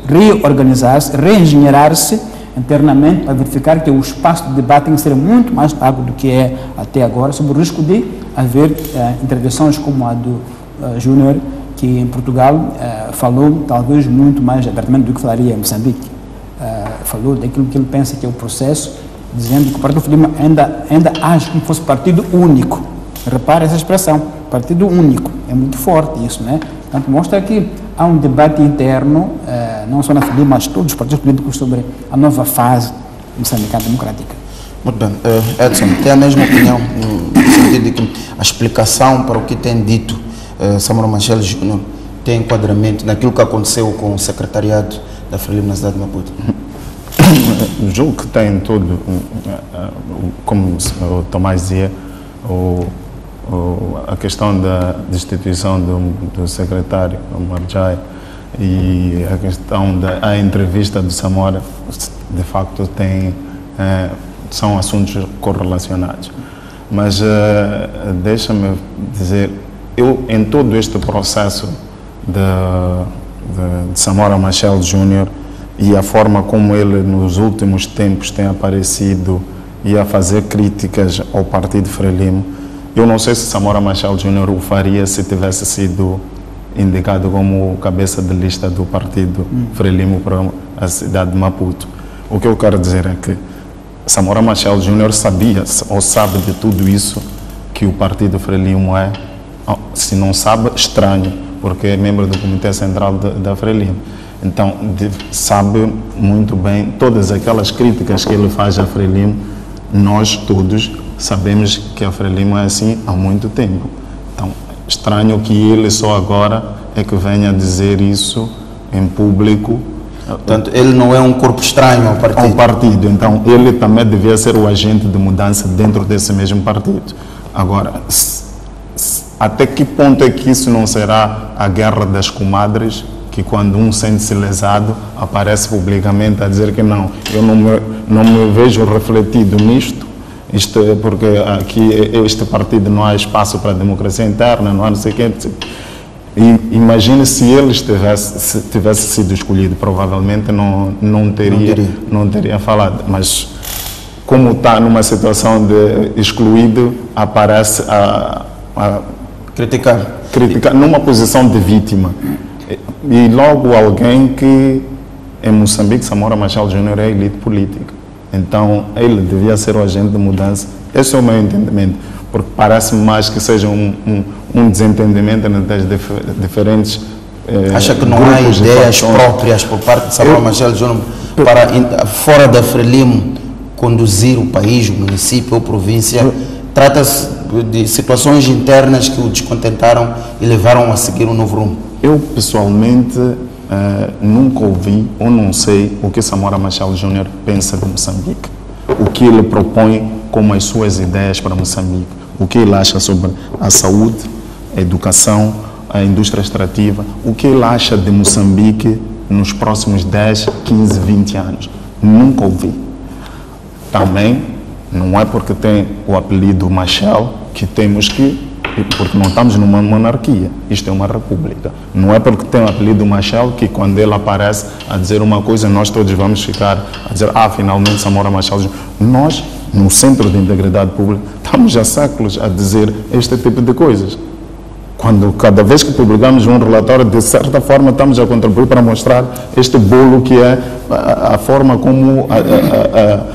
reorganizar-se, reengenheirar-se internamente para verificar que o espaço de debate tem que ser muito mais largo do que é até agora, sob o risco de haver intervenções como a do Júnior, que em Portugal falou talvez muito mais abertamente do que falaria em Moçambique. Falou daquilo que ele pensa que é o processo, dizendo que o Partido Frelimo ainda age como se fosse partido único. Repare essa expressão, partido único, é muito forte isso, né? Portanto, mostra que há um debate interno, não só na Frelimo, mas todos os partidos políticos sobre a nova fase moçambicana democrática. Muito bem. Edson, tem a mesma opinião, no sentido de que a explicação para o que tem dito Samora Machel Júnior tem enquadramento naquilo que aconteceu com o secretariado da Frelimo na cidade de Maputo? Julgo que tem tudo, como o Tomás dizia, a questão da destituição do secretário, o Marjai, e a questão da entrevista do Samora, de facto, são assuntos correlacionados. Mas deixa-me dizer, eu, em todo este processo de Samora Machel Júnior e a forma como ele nos últimos tempos tem aparecido e a fazer críticas ao Partido Frelimo, eu não sei se Samora Machel Júnior o faria se tivesse sido indicado como cabeça de lista do Partido Frelimo para a cidade de Maputo. O que eu quero dizer é que Samora Machel Júnior sabia ou sabe de tudo isso que o Partido Frelimo é, se não sabe, estranho, porque é membro do Comitê Central da Frelimo. Então, sabe muito bem todas aquelas críticas que ele faz à Frelimo. Nós todos sabemos que a Frelimo é assim há muito tempo. Então, estranho que ele só agora é que venha dizer isso em público. Portanto, ele não é um corpo estranho ao partido. Ao partido. Então, ele também devia ser o agente de mudança dentro desse mesmo partido. Agora, até que ponto é que isso não será a guerra das comadres, que quando um sente-se lesado, aparece publicamente a dizer que não, eu não me vejo refletido nisto, isto é porque aqui este partido não há espaço para a democracia interna, não há não sei o quê. E imagine se ele tivesse sido escolhido, provavelmente não teria falado, mas como está numa situação de excluído, aparece a criticar numa posição de vítima. E logo alguém que em Moçambique, Samora Machel Júnior é elite política. Então ele devia ser o agente de mudança. Esse é o meu entendimento, porque parece-me mais que seja um desentendimento entre as diferentes Acha que não há ideias próprias por parte de Samora Machel Júnior para, fora da Frelimo, conduzir o país, o município ou província? Trata-se de situações internas que o descontentaram e levaram a seguir um novo rumo. Eu, pessoalmente, nunca ouvi ou não sei o que Samora Machel Júnior pensa de Moçambique, o que ele propõe como as suas ideias para Moçambique, o que ele acha sobre a saúde, a educação, a indústria extrativa, o que ele acha de Moçambique nos próximos 10, 15, 20 anos. Nunca ouvi. Também não é porque tem o apelido Machel que temos que, porque não estamos numa monarquia, isto é uma república. Não é porque tem o apelido Machel que quando ele aparece a dizer uma coisa, nós todos vamos ficar a dizer, finalmente Samora Machel. Nós, no Centro de Integridade Pública, estamos há séculos a dizer este tipo de coisas. Cada vez que publicamos um relatório, de certa forma, estamos a contribuir para mostrar este bolo que é a forma como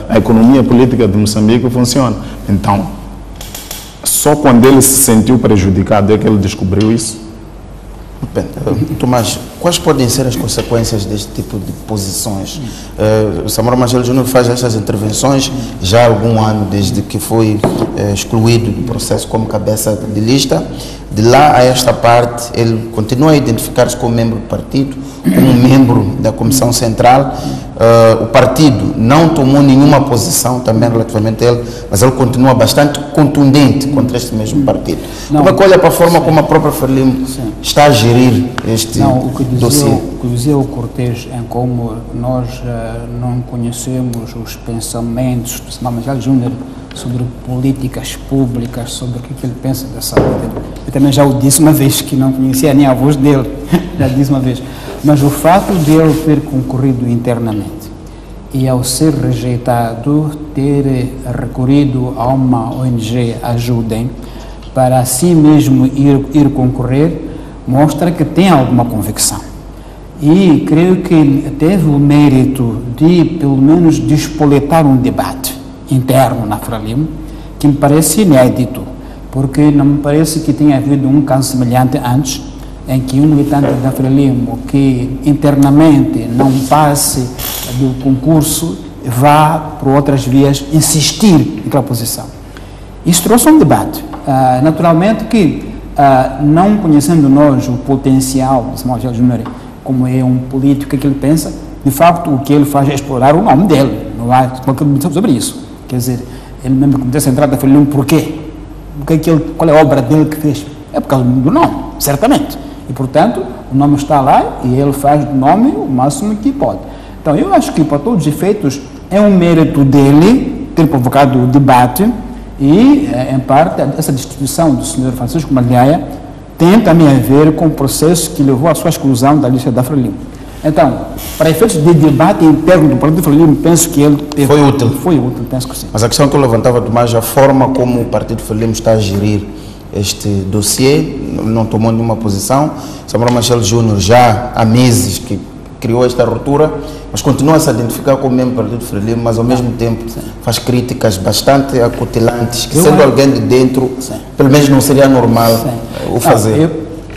a economia política de Moçambique funciona. Então, só quando ele se sentiu prejudicado é que ele descobriu isso. Tomás, quais podem ser as consequências deste tipo de posições? Samora Machel Júnior faz essas intervenções já há algum ano, desde que foi excluído do processo como cabeça de lista. De lá a esta parte, ele continua a identificar-se como membro do partido, como membro da Comissão Central. O partido não tomou nenhuma posição também relativamente a ele, mas ele continua bastante contundente contra este mesmo partido. Como é que olha para a forma como a própria Frelimo está a gerir este dossiê? O que dizia o Cortês é como nós não conhecemos os pensamentos do Samora Machel Júnior sobre políticas públicas, sobre o que ele pensa da saúde. Eu também já o disse uma vez, que não conhecia nem a voz dele, já disse uma vez. Mas o fato de ele ter concorrido internamente e ao ser rejeitado, ter recorrido a uma ONG Ajudem, para assim mesmo ir concorrer, mostra que tem alguma convicção. E creio que teve o mérito de, pelo menos, despoletar um debate interno na Frelimo, que me parece inédito, porque não me parece que tenha havido um caso semelhante antes, em que um militante da Frelimo que internamente não passe do concurso vá por outras vias insistir naquela posição. Isso trouxe um debate. Naturalmente que, não conhecendo nós o potencial de Samora Machel Júnior, como é um político que ele pensa, de facto o que ele faz é explorar o nome dele, não há qualquer dúvida sobre isso. Quer dizer, ele mesmo Comitê Central da Frelimo, por quê? Qual é a obra dele que fez? É por causa do nome, certamente. E, portanto, o nome está lá e ele faz do nome o máximo que pode. Então, eu acho que, para todos os efeitos, é um mérito dele ter provocado o debate e, em parte, essa destituição do Sr. Francisco Malhaia tem também a ver com o processo que levou à sua exclusão da lista da Frelimo. Então, para efeitos de debate interno do Partido Frelimo, penso que ele foi útil. Foi útil, penso que sim. Mas a questão que eu levantava, Tomás, a forma como o Partido Frelimo está a gerir este dossiê, não tomou nenhuma posição. Samora Machel Júnior já há meses que criou esta ruptura, mas continua a se identificar como membro do Partido Frelimo, mas ao mesmo tempo faz críticas bastante acutilantes, que sendo alguém de dentro, pelo menos não seria normal o fazer.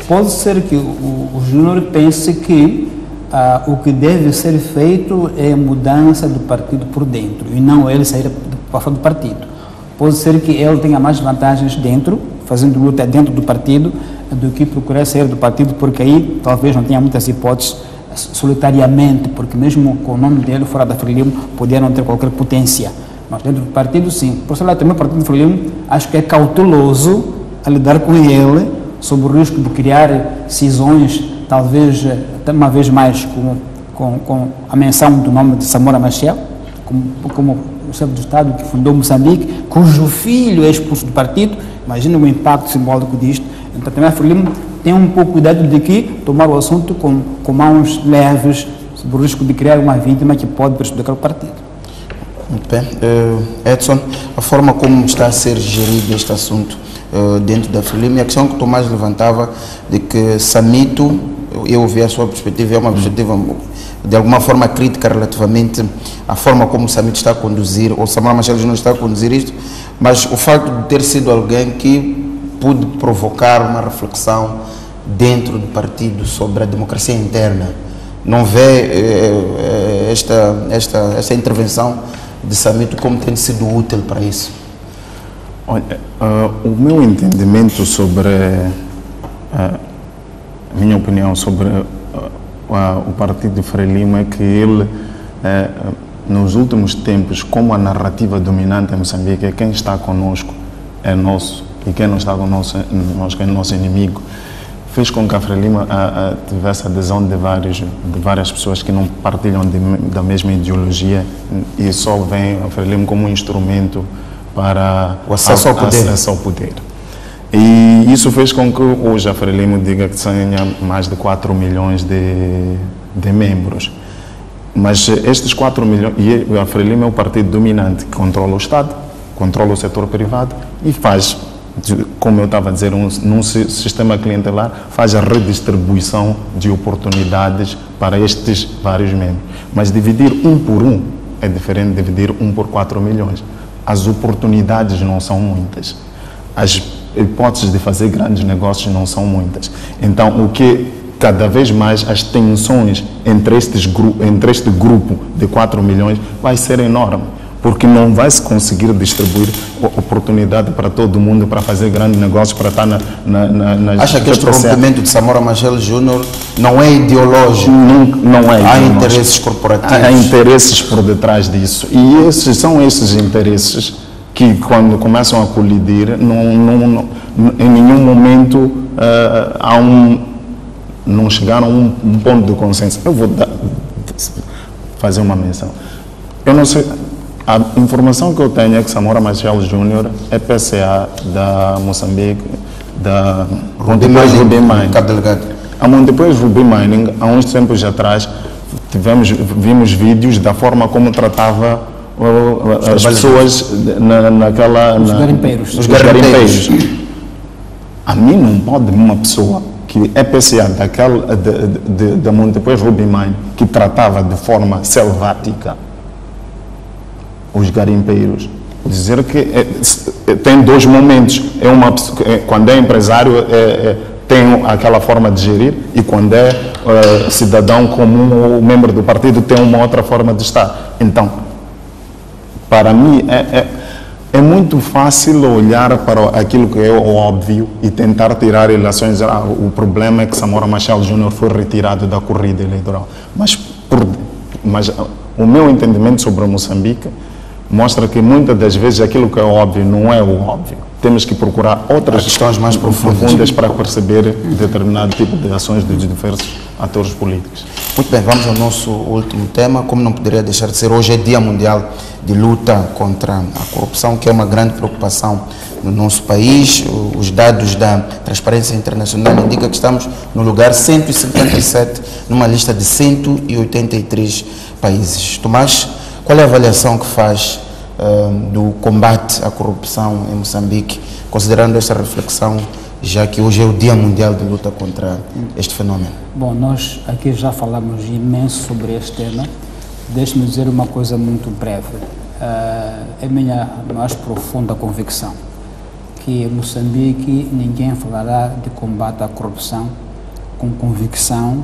Pode ser que o Júnior pense que o que deve ser feito é a mudança do partido por dentro e não ele sair para fora do partido. Pode ser que ele tenha mais vantagens dentro, fazendo luta dentro do partido, do que procurar sair do partido, porque aí talvez não tenha muitas hipóteses solitariamente, porque mesmo com o nome dele fora da Frelimo, podia não ter qualquer potência. Mas dentro do partido, sim. Por isso, lá também o Partido Frelimo, acho que é cauteloso a lidar com ele, sob o risco de criar cisões, talvez até uma vez mais com a menção do nome de Samora Machel, como o chefe do Estado que fundou Moçambique, cujo filho é expulso do partido. Imagina o impacto simbólico disto. Então também a Frelimo tem um pouco cuidado de que tomar o assunto com mãos leves, sob o risco de criar uma vítima que pode prejudicar o partido. Muito bem. Edson, a forma como está a ser gerido este assunto dentro da Frelimo, e a questão que o Tomás levantava de que Samito, eu ouvi a sua perspectiva, é uma perspectiva de alguma forma crítica relativamente à forma como o Samito está a conduzir, ou Samora Machel não está a conduzir isto, mas o facto de ter sido alguém que pôde provocar uma reflexão dentro do partido sobre a democracia interna, não vê esta intervenção de Samito como tendo sido útil para isso? Olha, o meu entendimento sobre, a minha opinião sobre o Partido Frelimo é que ele, nos últimos tempos, como a narrativa dominante em Moçambique é quem está conosco é nosso e quem não está conosco é nosso inimigo, fez com que a Frelimo tivesse adesão de várias pessoas que não partilham da mesma ideologia e só veem a Frelimo como um instrumento para o acesso ao poder. E isso fez com que hoje a Frelimo diga que tenha mais de 4 milhões de membros. Mas estes 4 milhões, e a Frelimo é o partido dominante que controla o Estado, controla o setor privado e faz, como eu estava a dizer, num sistema clientelar, faz a redistribuição de oportunidades para estes vários membros. Mas dividir um por um é diferente de dividir um por 4 milhões. As oportunidades não são muitas. As hipóteses de fazer grandes negócios não são muitas. Então, o que cada vez mais as tensões entre este grupo de 4 milhões vai ser enorme, porque não vai se conseguir distribuir oportunidade para todo mundo para fazer grandes negócios, para estar nas... Acha que este rompimento de Samora Machel Júnior não é ideológico? Não é ideológico. Há interesses corporativos? Há interesses por detrás disso. E são esses interesses que, quando começam a colidir, em nenhum momento não chegaram a um ponto de consenso. Eu vou fazer uma menção. Eu não sei... A informação que eu tenho é que Samora Machel Júnior é PCA da Moçambique, da Montepuez Ruby Mining. A Montepuez Ruby Mining, há uns tempos atrás, vimos vídeos da forma como tratava as pessoas os garimpeiros. A mim não pode uma pessoa que é PCA da Montepuez Ruby Mining, que tratava de forma selvática os garimpeiros, dizer que tem dois momentos. Quando é empresário tem aquela forma de gerir, e quando é cidadão comum ou membro do partido tem uma outra forma de estar. Então, para mim é muito fácil olhar para aquilo que é o óbvio e tentar tirar relações. O problema é que Samora Machel Júnior foi retirado da corrida eleitoral, mas o meu entendimento sobre Moçambique mostra que muitas das vezes aquilo que é óbvio não é o óbvio. Temos que procurar outras questões mais profundas para perceber determinado tipo de ações dos diversos atores políticos. Muito bem, vamos ao nosso último tema. Como não poderia deixar de ser, hoje é Dia Mundial de Luta contra a Corrupção, que é uma grande preocupação no nosso país. Os dados da Transparência Internacional indicam que estamos no lugar 157 numa lista de 183 países. Tomás, qual é a avaliação que faz do combate à corrupção em Moçambique, considerando esta reflexão já que hoje é o Dia Mundial de Luta contra este fenómeno? Bom, nós aqui já falamos imenso sobre este tema. Deixe-me dizer uma coisa muito breve. É minha mais profunda convicção que em Moçambique ninguém falará de combate à corrupção com convicção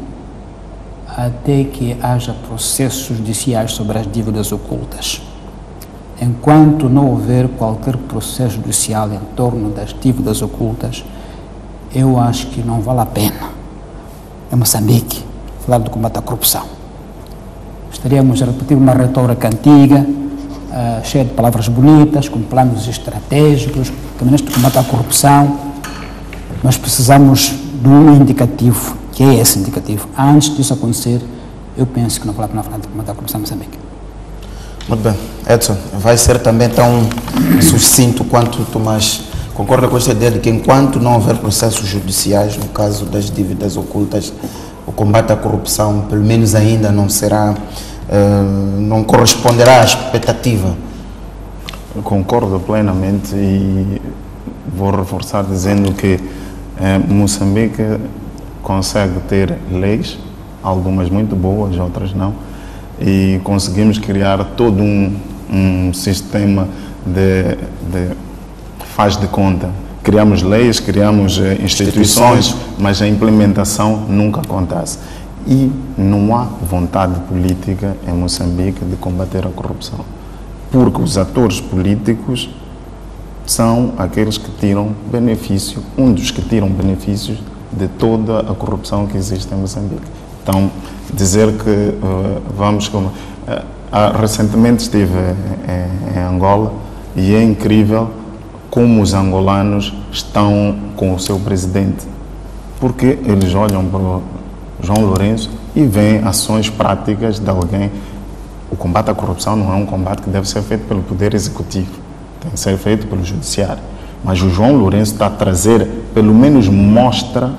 até que haja processos judiciais sobre as dívidas ocultas. Enquanto não houver qualquer processo judicial em torno das dívidas ocultas, eu acho que não vale a pena, em Moçambique, falar do combate à corrupção. Estaríamos a repetir uma retórica antiga, cheia de palavras bonitas, com planos estratégicos, caminhos de combate à corrupção. Nós precisamos de um indicativo, que é esse indicativo. Antes disso acontecer, eu penso que não vale a pena falar de combate à corrupção em Moçambique. Muito bem. Edson, vai ser também tão sucinto quanto Tomás. Concorda com esta ideia de que enquanto não houver processos judiciais, no caso das dívidas ocultas, o combate à corrupção, pelo menos ainda não será, não corresponderá à expectativa? Eu concordo plenamente e vou reforçar dizendo que Moçambique consegue ter leis, algumas muito boas, outras não, e conseguimos criar todo um sistema de faz de conta. Criamos leis, criamos instituições, mas a implementação nunca acontece. E não há vontade política em Moçambique de combater a corrupção, porque os atores políticos são aqueles que tiram benefício, um dos que tiram benefícios de toda a corrupção que existe em Moçambique. Então, dizer que recentemente estive em Angola e é incrível como os angolanos estão com o seu presidente, porque eles olham para o João Lourenço e veem ações práticas de alguém. O combate à corrupção não é um combate que deve ser feito pelo Poder Executivo, tem que ser feito pelo Judiciário. Mas o João Lourenço está a trazer, pelo menos mostra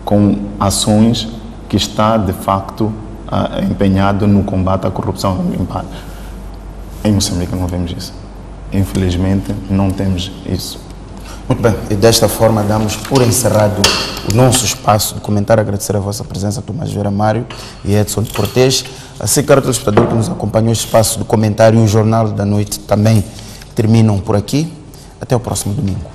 com ações que está de facto empenhado no combate à corrupção. Em Moçambique não vemos isso. Infelizmente não temos isso. Muito bem, e desta forma damos por encerrado o nosso espaço de comentário. Agradecer a vossa presença, Tomás Vieira Mário e Edson Cortês. Assim, caro telespectador que nos acompanhou, este espaço de comentário e o Jornal da Noite também terminam por aqui. Até o próximo domingo.